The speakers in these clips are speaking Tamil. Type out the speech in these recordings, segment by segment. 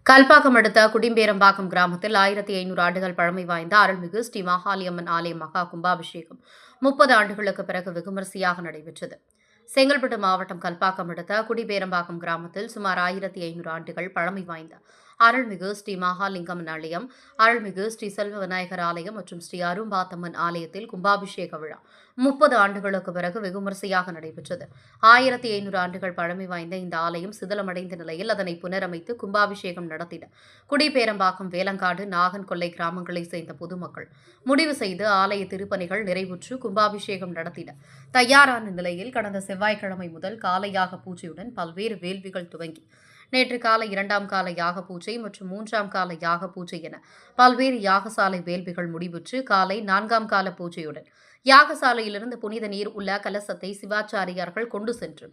கல்பாக்கம் அடுத்த குடிம்பேரம்பாக்கம் கிராமத்தில் 1500 ஆண்டுகள் பழமை வாய்ந்த அருள்மிகு ஸ்ரீ மாகாளியம்மன் ஆலய மகா கும்பாபிஷேகம் 30 ஆண்டுகளுக்கு பிறகு வெகுமரிசையாக நடைபெற்றது. செங்கல்பட்டு மாவட்டம் கல்பாக்கம் அடுத்த குடிபேரம்பாக்கம் கிராமத்தில் சுமார் 1500 ஆண்டுகள் பழமை வாய்ந்த அருள்மிகு ஸ்ரீ மகாலிங்கம்மன் ஆலயம், அருள்மிகு ஸ்ரீ செல்வ விநாயகர் ஆலயம் மற்றும் ஸ்ரீ அரும்பாத்தம்மன் ஆலயத்தில் கும்பாபிஷேக விழா 30 ஆண்டுகளுக்கு பிறகு வெகுமரிசையாக நடைபெற்றது. 1500 ஆண்டுகள் பழமை வாய்ந்த இந்த ஆலயம் சிதிலமடைந்த நிலையில் அதனை புனரமைத்து கும்பாபிஷேகம் நடத்தின குடிபேரம்பாக்கம், வேலங்காடு, நாகன் கொல்லை கிராமங்களைச் சேர்ந்த பொதுமக்கள் முடிவு செய்து ஆலய திருப்பணிகள் நிறைவுற்று கும்பாபிஷேகம் நடத்தின. தயாரான நிலையில் கடந்த செவ்வாய்க்கிழமை முதல் காலையாக பூஜையுடன் பல்வேறு வேள்விகள் துவங்கி நேற்று காலை 2ஆம் கால யாக பூஜை மற்றும் 3ஆம் கால யாக பூஜை என பல்வேறு யாகசாலை வேள்விகள் முடிவுற்று காலை 4ஆம் கால பூஜையுடன் யாகசாலையிலிருந்து புனித நீர் உள்ள கலசத்தை சிவாச்சாரியார்கள் கொண்டு சென்று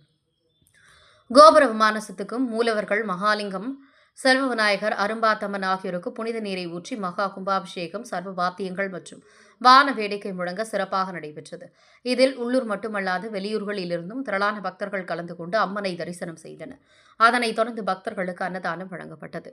கோபுர விமானசத்துக்கும் மூலவர்கள் மகாலிங்கம், செல்வ விநாயகர், அரும்பாத்தம்மன் ஆகியோருக்கு புனித நீரை ஊற்றி மகா கும்பாபிஷேகம் சர்வ வாத்தியங்கள் மற்றும் வான வேடிக்கை முழங்க சிறப்பாக நடைபெற்றது. இதில் உள்ளூர் மட்டுமல்லாது வெளியூர்களிலிருந்தும் திரளான பக்தர்கள் கலந்து கொண்டு அம்மனை தரிசனம் செய்தனர். அதனைத் தொடர்ந்து பக்தர்களுக்கு அன்னதானம் வழங்கப்பட்டது.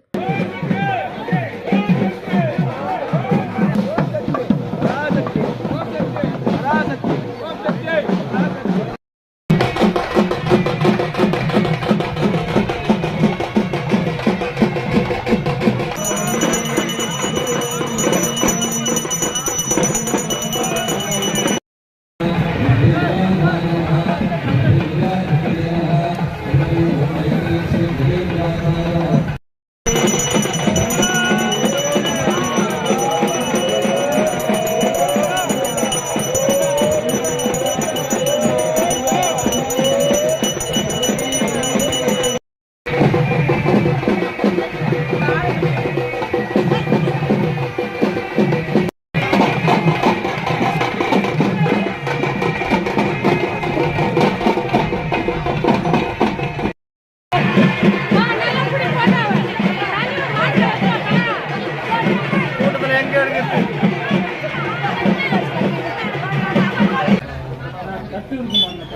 கட்டு இருக்குமா?